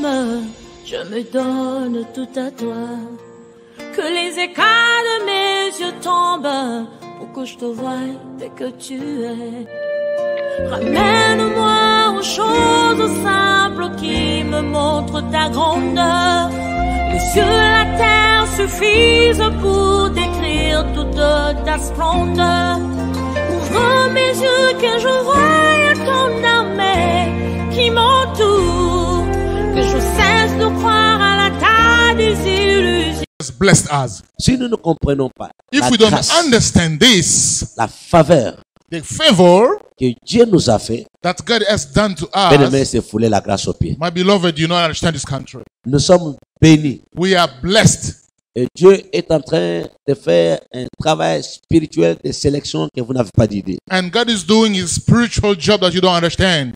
tombe, je me donne tout à toi. Que les écailles de mes yeux tombent pour que je te voie dès que tu es. Ramène-moi aux choses simples qui me montrent ta grandeur. Les cieux et la terre suffisent pour décrire toute ta splendeur. Ouvre mes yeux que je voie ton armée qui m'entoure, que je cesse de croire à la taille des illusions. Blessed us. Si nous ne comprenons pas If la we don't grâce, understand this, la faveur the favor que Dieu nous a fait, that God has done to bien-aimé, us, c'est fouler la grâce aux pieds. my beloved, you not understand this country. Nous sommes bénis. We are blessed. Et Dieu est en train de faire un travail spirituel de sélection que vous n'avez pas d'idée. And God is doing his spiritual job that you don't understand.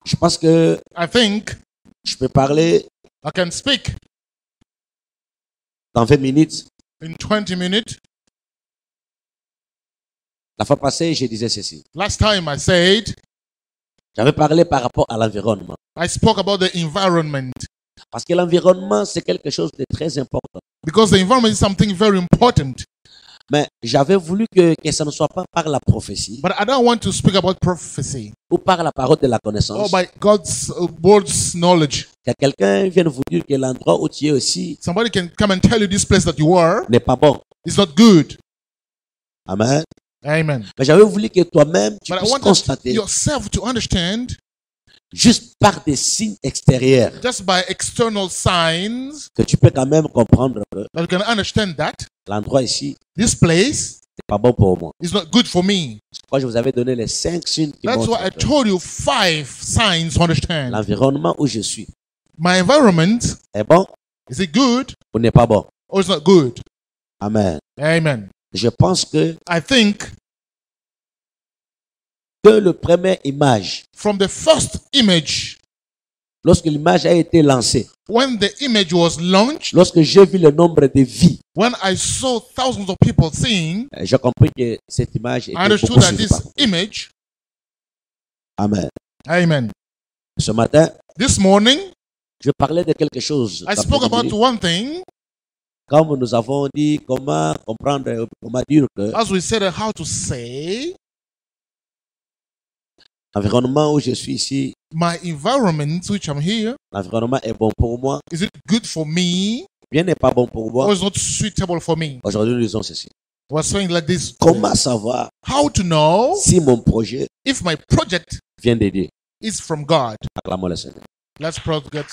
Je pense que I think je peux parler I can speak dans 20 minutes. in 20 minutes. La fois passée, je disais ceci. Last time I said, J'avais parlé par rapport à l'environnement. I spoke about the environment. Parce que l'environnement, c'est quelque chose de très important. Because the environment is something very important. Mais j'avais voulu que ça ne soit pas par la prophétie But I don't want to speak about prophecy ou par la parole de la or connaissance. by God's word's knowledge. Que quelqu'un vienne vous dire que l'endroit où tu es aussi Somebody can come and tell you this place that you are n'est pas bon. is not good. Amen. Amen. Mais j'avais voulu que toi-même, tu But I puisses want constater, yourself to understand juste par des signes extérieurs, just by external signs que tu peux quand même comprendre que that you can understand that l'endroit ici this place n'est pas bon pour moi. is not good for me. Quand je vous avais donné les 5 signes qui That's why I montrent que told you 5 signs to understand. l'environnement où je suis My environment, est bon is it good ou n'est pas bon. or is not good? Amen. Amen. Je pense que I think le première image, from the first image, lorsque l'image a été lancée, when the image was launched, lorsque j'ai vu le nombre de vies, when I saw thousands of people seeing, j'ai compris que cette image I était understood beaucoup that suivie this par- image, Amen. amen. Ce matin, This morning, je parlais de quelque chose. I spoke about d'après-midi, one thing, Comme nous avons dit, comment comprendre, comment dire que as we said, how to say, l'environnement où je suis ici, my environment, which I'm here, l'environnement est bon pour moi, is it good for me bien n'est pas bon pour or moi. is not suitable for me? Aujourd'hui, nous disons ceci. We're saying like this. Comment savoir How to know si mon projet if my project vient de Dieu? is from God? Acclamons le Seigneur. Let's pray to God.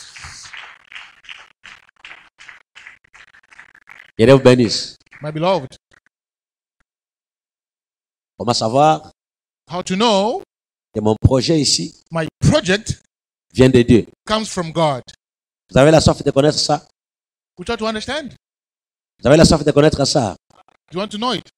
Que Dieu vous bénisse. My beloved, Comment savoir how to know que mon projet ici my project vient de Dieu? comes from God? Vous avez la soif de connaître ça? We try to understand. Vous avez la soif de connaître ça? Do you want to know it?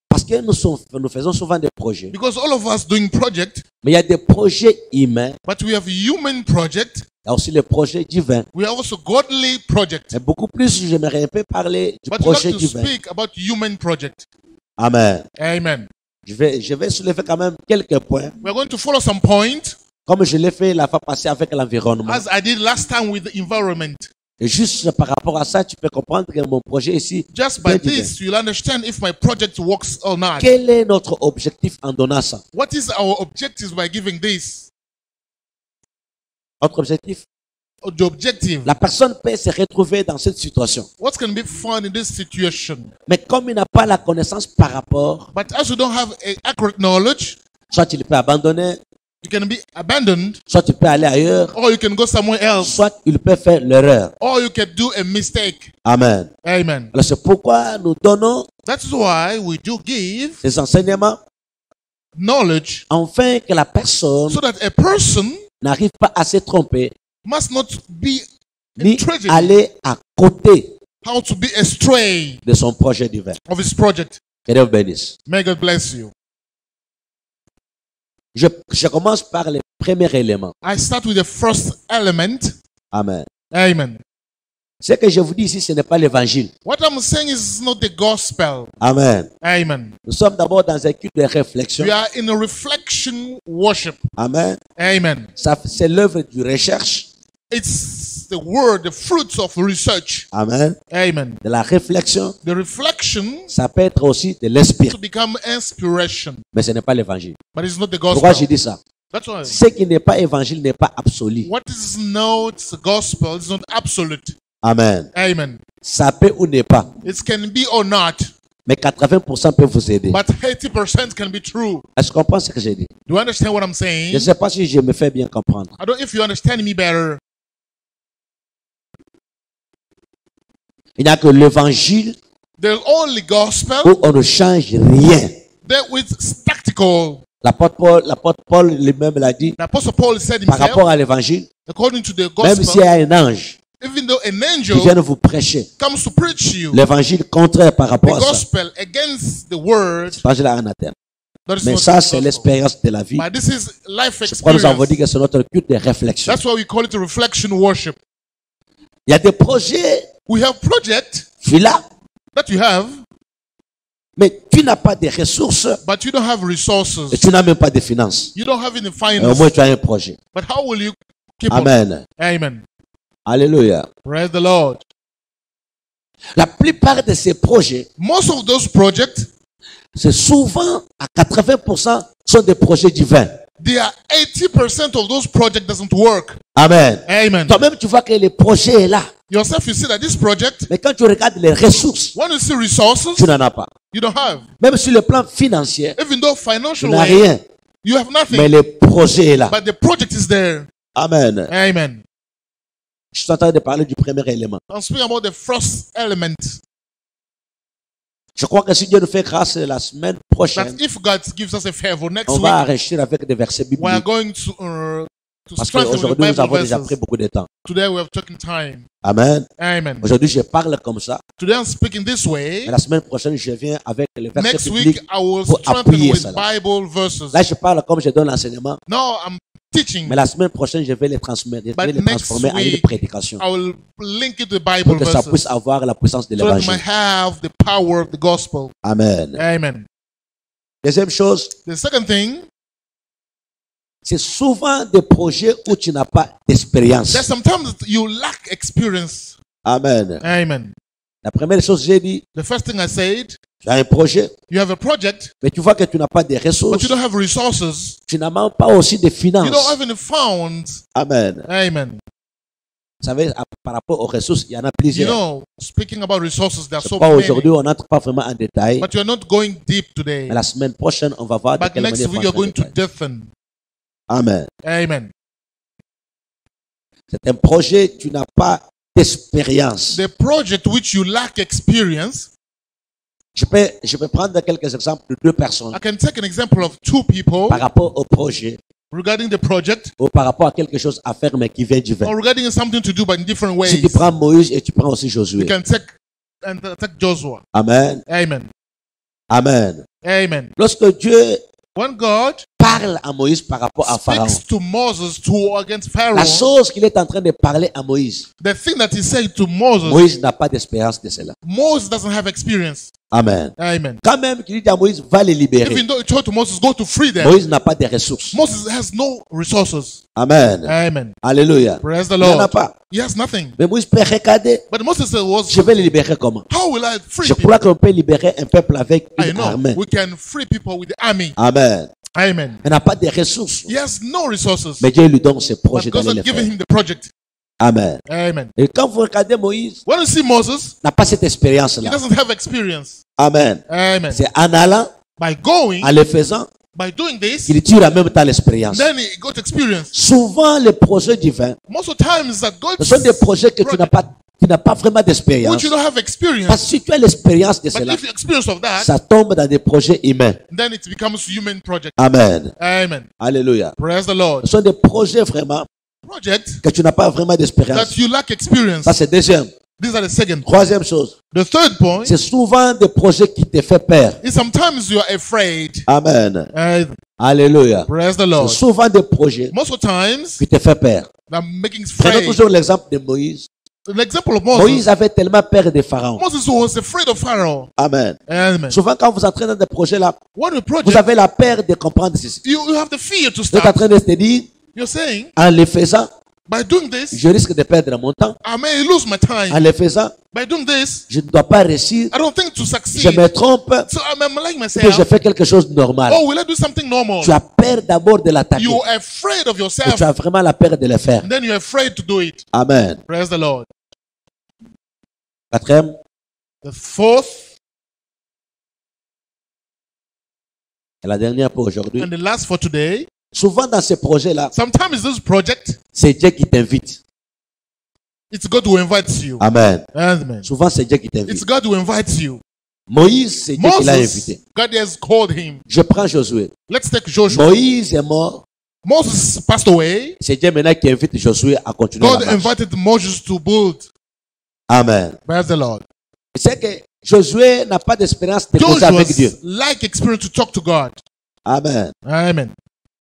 Parce que nous faisons souvent des projets. Because all of us doing project, Mais il y a des projets humains. but we have human project. Il y a aussi les projets divins. We have also godly project. Mais beaucoup plus, j'aimerais un peu parler du But we like projet to divin. speak about human project. Amen. Amen. Je vais soulever quand même quelques points, We're going to follow some point comme je l'ai fait la fois passée avec l'environnement. as I did last time with the environment. Et juste par rapport à ça, tu peux comprendre que mon projet ici, Just by vient divin. this, you'll understand if my project works or not. Quel est notre objectif en donnant ça? What is our objective by giving this? Notre objectif, The objective. la personne peut se retrouver dans cette situation. What can be found in this situation? Mais comme il n'a pas la connaissance par rapport, But as you don't have accurate knowledge, soit il peut abandonner, you can be abandoned, soit il peut aller ailleurs, or you can go somewhere else, soit il peut faire l'erreur. or you can do a mistake. Amen. Amen. Alors c'est pourquoi nous donnons That's why we do give des enseignements knowledge afin que la personne so that a person n'arrive pas à se tromper must not be a ni tragedy, aller à côté how to be astray de son projet divin. of his project. Que Dieu vous bénisse. May God bless you. Je commence par le premier élément. I start with the first element. Amen. Amen. Ce que je vous dis ici, ce n'est pas l'évangile. What I'm saying is not the gospel. Amen. Amen. Nous sommes d'abord dans un culte de réflexion. We are in a reflection worship. Amen. Amen. Ça, c'est l'œuvre du recherche. It's the word, the fruits of research. Amen. Amen. De la réflexion. The reflection Ça peut être aussi de l'esprit. to become inspiration. Mais ce n'est pas l'évangile. But it's not the Pourquoi je gospel. dis ça? That's why. Ce qui n'est pas évangile n'est pas absolu. What is not the gospel is not absolute. Amen. Amen. Ça peut ou n'est pas. It can be or not, Mais 80% peut vous aider. but 80% can be true. Est-ce qu'on comprend ce que j'ai dit? Do you understand what I'm Je saying? ne sais pas si je me fais bien comprendre. I don't know if you understand me better. Il n'y a que l'évangile The only gospel où on ne change rien. that with spectacle. L'apôtre Paul lui-même l'a dit The Apostle Paul said par himself, rapport à l'évangile, according to the même s'il y gospel, a un ange even though an qui angel vient vous prêcher comes to preach you, l'évangile contraire par the rapport à ça, gospel against the word, l'évangile a un anathème. that is Mais not ça, the c'est gospel. l'expérience de la vie. But this is life C'est pourquoi nous avons dit experience. que c'est notre culte de réflexion. That's why we call it a reflection worship. Il y a des projets, We have project tu l'as, that you have, mais tu n'as pas de ressources but you don't have et resources. tu n'as même pas de finances. You don't have any Et au finance. moins, tu as un projet. But how will you keep on? Amen. Amen. Alléluia. Praise the Lord. La plupart de ces projets, Most of those projects, c'est souvent à 80% sont des projets divins. they are 80% of those projects doesn't work. Amen. Amen. Toi-même, tu vois que le projet est là. Yourself, you see that this project, Mais quand tu regardes les ressources, when you see resources, tu n'en as pas. you don't have. Même sur le plan financier, Even though tu financial n'as way, rien. you have Mais nothing. le projet est là. But the project is there. Amen. Amen. Je suis en train de parler du premier élément. I'm speaking about the first element. Je crois que si Dieu nous fait grâce la semaine That prochaine, if God gives us a favor next on va week, enrichir avec des versets we are bibliques. going to Parce strengthen with the qu'aujourd'hui, nous Bible avons déjà pris verses. beaucoup de temps. Today we have taken time. Amen. Amen. Aujourd'hui, je parle comme ça. Today I'm speaking this way. Mais la semaine prochaine, je viens avec les versets Next week bibliques. I will pour strengthen appuyer with cela. Bible verses. Là, je parle comme je donne l'enseignement. Now I'm teaching, Mais la semaine prochaine, je vais les transmettre. Je vais but les next transformer en une week prédication. I will link it to Bible Pour que ça puisse verses avoir la puissance de so that we l'évangile. might have the power of the gospel. Amen. Amen. Deuxième chose, The second thing, c'est souvent des projets où tu n'as pas d'expérience. that sometimes you lack experience. Amen. Amen. La première chose, j'ai dit, The first thing I said, tu as un projet, you have a project, mais tu vois que tu n'as pas de but ressources. you don't have resources. Tu n'as même pas aussi de You don't finances. have any funds. Amen. Amen. Vous savez, par rapport aux ressources, il y en a You plusieurs. know, speaking about resources, there are C'est so pas many. aujourd'hui, on n'entre pas vraiment en détail. But you're not going deep today. Mais la semaine prochaine, on va voir de But quelle next manière week on you're va going to détail. deafen. Amen. Amen. C'est un projet, tu n'as pas d'expérience. The project which you lack experience, Je peux prendre quelques exemples de deux personnes I can take an example of two people par rapport au projet regarding the project ou par rapport à quelque chose à faire mais qui vient du vin. or regarding something to do but in different Si tu ways. prends Moïse et tu prends aussi You Josué. can take Joshua. Amen. Amen. Amen. Amen. Lorsque Dieu When God parle à Moïse par rapport à Pharaon, speaks to Moses against la Pharaoh, chose qu'il est en train de parler à Moïse, the thing that he said to Moses, Moïse n'a pas d'expérience de cela. Moses doesn't have experience. Amen. Amen. Quand même qu'il dit à Moïse, va les libérer. Even though he told to Moses, go to free them, Moïse n'a pas de ressources. Moses has no resources. Amen. Amen. Alléluia. Praise the Il n'en a Lord. pas. He has nothing. Mais Moïse peut regarder, But Moses said, je vais les libérer comment? how will I free Je people? crois qu'on peut libérer un peuple avec I une know armée. we can free people with the army. Amen. Amen. Il n'a pas de ressources. He has no resources. Mais Dieu lui donne ses But projets God d'aller has les given faire. him the project. Amen. Amen. Et quand vous regardez Moïse, When you see Moses, n'a pas cette he expérience-là. doesn't have experience. Amen. Amen. C'est en allant, By going, en le faisant, by doing this, qu'il tire en même temps l'expérience. then he got experience. Souvent, les projets divins, Most of the times that God ce sont des projets que tu n'as pas vraiment d'expérience. which you don't have Parce experience. que si tu as l'expérience de But cela, if you experience of that, ça tombe dans des projets humains. then it becomes human project. Amen. Amen. Alléluia. Praise the Lord. Ce sont des projets vraiment Project que tu n'as pas vraiment d'expérience. that you lack experience. Ça, c'est deuxième. These are the second. Troisième chose, The third point c'est souvent des projets qui te font peur. is sometimes you are afraid. Amen. Praise Alléluia. the C'est Lord. souvent des projets Most of the times, qui te font peur. I'm making Prenons afraid. toujours l'exemple de Moïse. L'example of Moses. Moïse avait tellement peur de Pharaon. Moses was afraid of Pharaoh. Amen. Amen. Souvent, quand vous entrez dans des projets là, When you vous project, avez la peur de comprendre ceci. you have the fear to Vous êtes en start. train de se dire, You're saying, en le faisant, by doing this, je risque de perdre mon temps. I may lose my En time. le faisant, By doing this, je ne dois pas réussir. I don't think to Je succeed. me trompe. So I'm like Que je myself. fais quelque chose de normal. Oh, will I do something normal? Tu as peur d'abord de l'attaquer. You're afraid of Et yourself. tu as vraiment la peur de le faire. And then you're afraid to do it. Amen. Praise the Lord. Quatrième, The fourth et la dernière pour aujourd'hui. and the last for today. Souvent dans ces projets-là, Sometimes this project, c'est Dieu qui t'invite. it's God who invites you. Amen. Amen. Souvent c'est Dieu qui It's t'invite. God who invites you. Moïse, c'est Dieu qui l'a invité. Moses, God has called him. Je prends Josué. Let's take Joshua. Moïse est mort. Moses passed away. C'est Dieu maintenant qui invite Josué à continuer God la marche. invited Moses to build. Amen. Praise the Lord. C'est que Josué n'a pas d'expérience de causer avec Dieu. Joshua's like experience to talk to God. Amen. Amen.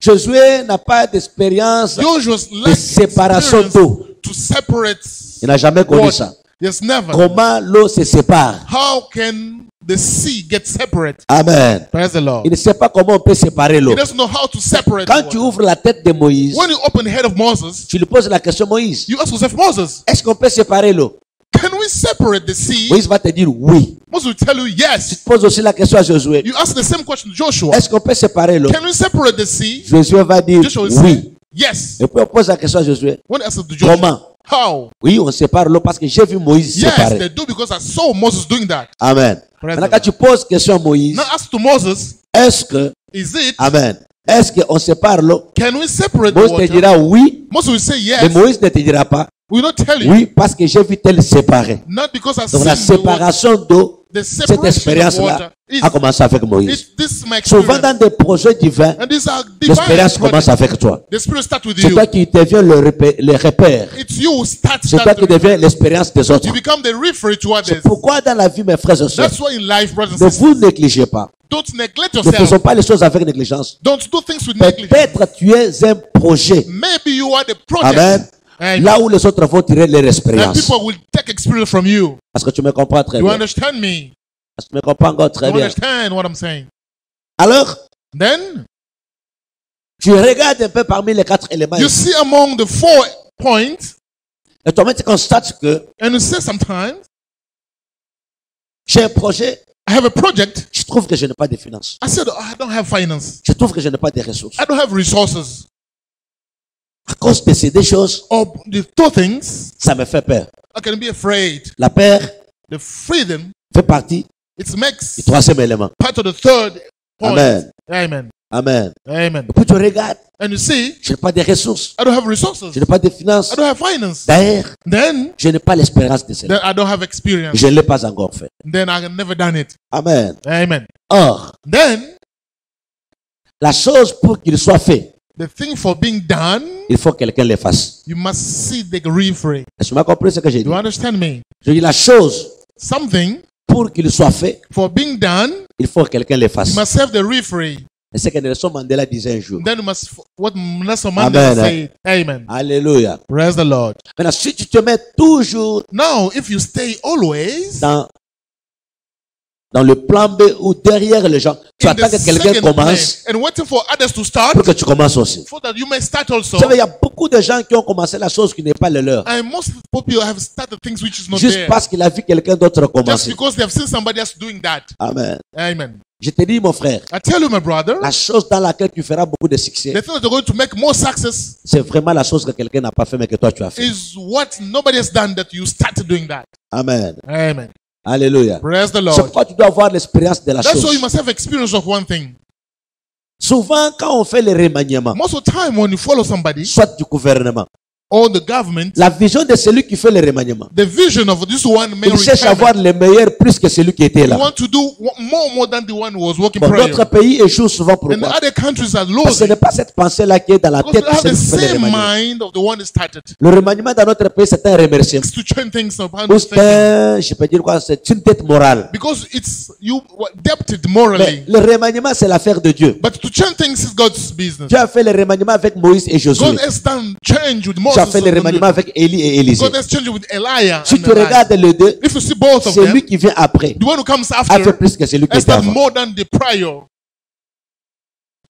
Josué n'a pas d'expérience Joshua's de like séparation experience d'eau. to separate Il n'a jamais connu water. ça. Yes, never. Comment l'eau se sépare. How can the sea get separate? Amen. Praise the Lord. Il ne sait pas comment on peut séparer l'eau. He doesn't know how to separate Quand tu water. ouvres la tête de Moïse, When you open the head of Moses, tu lui poses la question, Moïse, you ask yourself, Moses, est-ce qu'on peut séparer l'eau? can we separate the sea? Moïse va te dire oui. Moses will tell you Tu yes. poses aussi la question à Josué. You ask the same question to Joshua. Est-ce qu'on peut séparer l'eau? Can we separate the sea? Josué va dire Joshua will say oui. yes. Et puis on pose la question à Josué. When I asked to Joshua, Comment? how? Oui, on sépare l'eau parce que j'ai vu Moïse Yes, séparer. they do because I saw Moses doing that. Amen. Praise Maintenant, the quand tu poses question à Moïse, Now ask to Moses, est-ce que, is it, Amen, est-ce qu'on sépare l'eau? can we separate the Moïse te water? dira oui, Moses will say mais yes. Moïse ne te dira pas We will not tell you. oui parce que j'ai vu tel séparer. Not because I Donc la seen the water. séparation d'eau, The cette separation of expérience-là water a commencé avec Moïse. this is my Souvent experience. dans des projets divins, And these are divine l'expérience commence projects. avec toi. The spirit starts with C'est you. toi qui deviens le repère. It's you who starts C'est toi that. qui deviens l'expérience des autres. You become the referee to C'est others. pourquoi dans la vie, mes frères et sœurs, That's why in life, brothers ne and sisters, vous négligez pas. don't neglect Ne faisons yourself. pas les choses avec négligence. Don't do things with negligence. Peut-être tu es un projet. Maybe you are the project. Amen. Amen. Là où les autres vont tirer leur And expérience. people will take experience from you. Parce que tu me comprends très You bien. understand me? Parce que tu me comprends encore très You bien. understand what I'm saying? Alors, Then tu regardes un peu parmi les 4 éléments. you see among the 4 points, Et toi-même, tu constates que and you say sometimes, j'ai un projet. I have a project. Je trouve que je n'ai pas de finances. I said, I don't have finance. Je trouve que je n'ai pas de ressources. I don't have resources. À cause de ces deux choses, Or the 2 things, ça me fait peur. I can be afraid. La peur The freedom, fait partie it makes du troisième élément. part of the 3rd point. Amen. Amen. Amen. Amen. Et puis tu regardes, And you see, je n'ai pas de ressources. I don't have resources. Je n'ai pas de finances. I don't have finance. D'ailleurs, Then, je n'ai pas l'expérience de cela. then I don't have experience. Je ne l'ai pas encore fait. Then I have never done it. Amen. Amen. Or, Then, la chose pour qu'il soit fait, the thing for being done, il faut que quelqu'un le fasse. you must see the referee. Est-ce que tu m'as compris ce que j'ai dit? You understand me? Je dis la chose Something pour qu'il soit fait, for being done, il faut que quelqu'un le you fasse. must have the referee. Et c'est que Nelson Mandela disait un jour. Then you must, what Nelson Mandela Amen. said. Amen. Alléluia. Praise the Lord. Maintenant, si tu te mets toujours Now, if you stay always dans le plan B ou derrière les gens, tu in attends the que quelqu'un second commence plan and waiting for others to start, pour que tu commences aussi. so that you may start also. Vous savez, il y a beaucoup de gens qui ont commencé la chose qui n'est pas le leur. And most people have started things which is not Juste there. parce qu'il a vu quelqu'un d'autre Just commencer. because they have seen somebody else doing that. Amen. Amen. Je te dis, mon frère, I tell you, my brother, la chose dans laquelle tu feras beaucoup de succès, the thing that you're going to make more success c'est vraiment la chose que quelqu'un n'a pas fait, mais que toi tu as fait. is what nobody has done that you started doing that. Amen. Amen. Alléluia. Praise the C'est Lord. pourquoi tu dois avoir l'expérience de la That's why you chose. must have experience of one thing. Souvent, quand on fait le remaniement, Most of the time when you follow somebody soit du gouvernement, or the government, la vision de celui qui fait le remaniement, the vision of this one may il cherche à avoir le meilleur plus que celui qui était you là. want to do more than the one who was working Bon, prior. d'autres pays échouent souvent. And Pourquoi? other countries are Parce que ce losing n'est pas cette pensée-là qui est dans la because tête they de have the celui qui fait le same remaniement. mind of the one who started. Le remaniement dans notre pays, c'est un remerciement. It's to change things upon Ou this c'est thing. un, je peux dire quoi, c'est une tête morale. Because it's you debted Mais morally. le remaniement, c'est l'affaire de Dieu. But to change things is God's business. Dieu a fait le remaniement avec Moïse et Josué. God has done change with Moses a fait le remaniement avec Élie et Élisée. God has changed it with Elijah Si and tu Elijah. regardes les deux, If you see both of c'est them, lui qui vient après. the one who comes A fait after plus que celui qui has était done avant. more than the prior.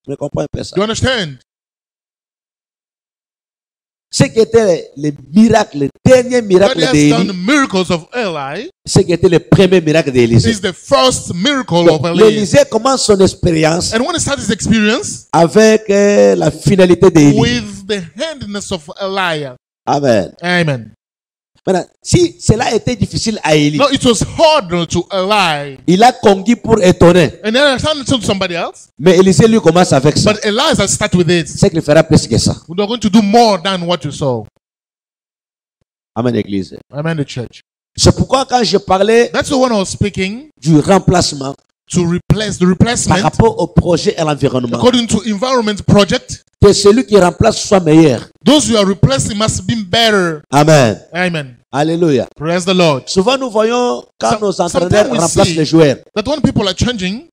Tu me comprends un peu ça? You understand? Ce qui était les miracles, le dernier God miracle has d'Élie, done miracles of Eli. ce qui était le premier miracle d'Élisée. Is the first miracle of Eli. L'Élysée commence son expérience And when he started his experience avec la finalité d'Élie. with the handiness of Elijah. Amen. Amen. Maintenant, si cela était difficile à Élie, No, it was hard to Eli. il a conquis pour étonner. And then I started to somebody else. Mais Élisée lui commence avec ça. But Elijah started with it. C'est qu'il fera plus que ça. We're going to do more than what you saw. Amen, Église. Amen, the church. C'est pourquoi quand je parlais That's the one I was speaking du remplacement to replace the par replacement rapport au projet et l'environnement, according to environment project. que celui qui remplace soit meilleur. Those you are replacing must be better. Amen. Amen. Alléluia. Praise the Lord. Souvent nous voyons quand nos entraîneurs sometimes we remplacent see les joueurs. that when people are changing,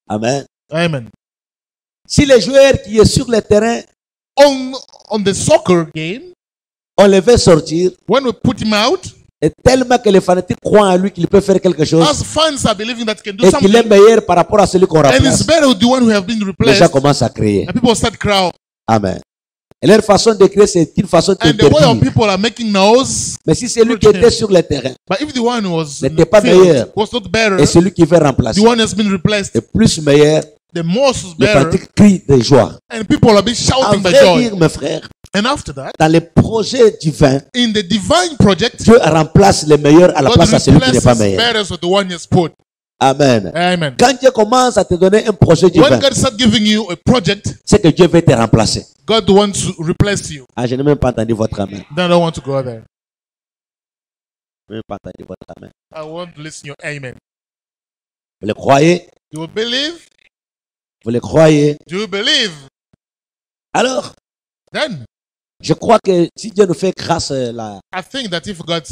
Amen. amen. Si les joueurs qui est sur le terrain, On the soccer game, on les fait sortir, when we put him out, et tellement que les fanatiques croient en lui qu'il peut faire quelque chose as fans are believing that he can do et qu'il est something, meilleur par rapport à celui qu'on and it's remplace, better with the one who have been les replaced, gens commencent à crier. and people start crowd. Amen. Et leur façon de crier, c'est une façon And the way of d'interdire. people are making noise, Mais si celui qui était sur le terrain but if the one who was in n'était the pas field meilleur was not better, et celui qui veut remplacer the one has been replaced, est plus meilleur, the most is les better, fanatiques crient de joie. and people are being En shouting by vrai joy. dire, mes frères, And after that, dans les projets divins, in the divine project, Dieu remplace les meilleurs à la God place à celui qui n'est pas replaces meilleur. better with the one he has put. Amen. Amen. Quand Dieu commence à te donner un projet divin, When God starts giving you a project, c'est que Dieu veut te remplacer. God wants to replace you. Ah, je n'ai même pas entendu votre amen. Then I don't want to go there. Je n'ai même pas entendu votre amen. I want to listen to your amen. Vous le croyez? Do you believe? Vous le croyez? Do you believe? Alors, Then je crois que si Dieu nous fait grâce I think that if God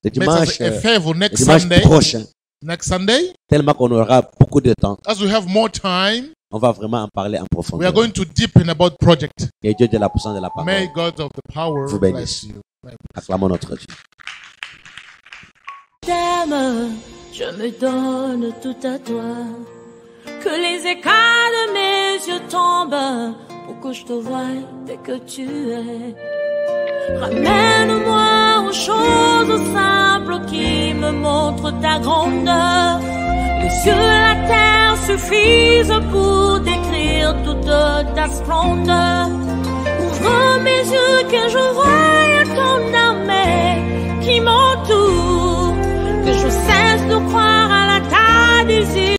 Le makes us dimanche, a favor le next dimanche Sunday, prochain, tellement qu'on aura beaucoup de temps, as we have more time, on va vraiment en parler en we are profondeur. going to deepen about project. Que Dieu de la puissance de la May parole. God of the power Vous bless bénisse. you. Acclamons notre Dieu. T'aime, je me donne tout à toi. Que les écailles de mes yeux tombent pour que je te voie dès que tu es. Ramène-moi aux choses simples qui me montrent ta grandeur. Les cieux et la terre suffisent pour décrire toute ta splendeur. Ouvre mes yeux que je voie ton armée qui m'entoure. Que je cesse de croire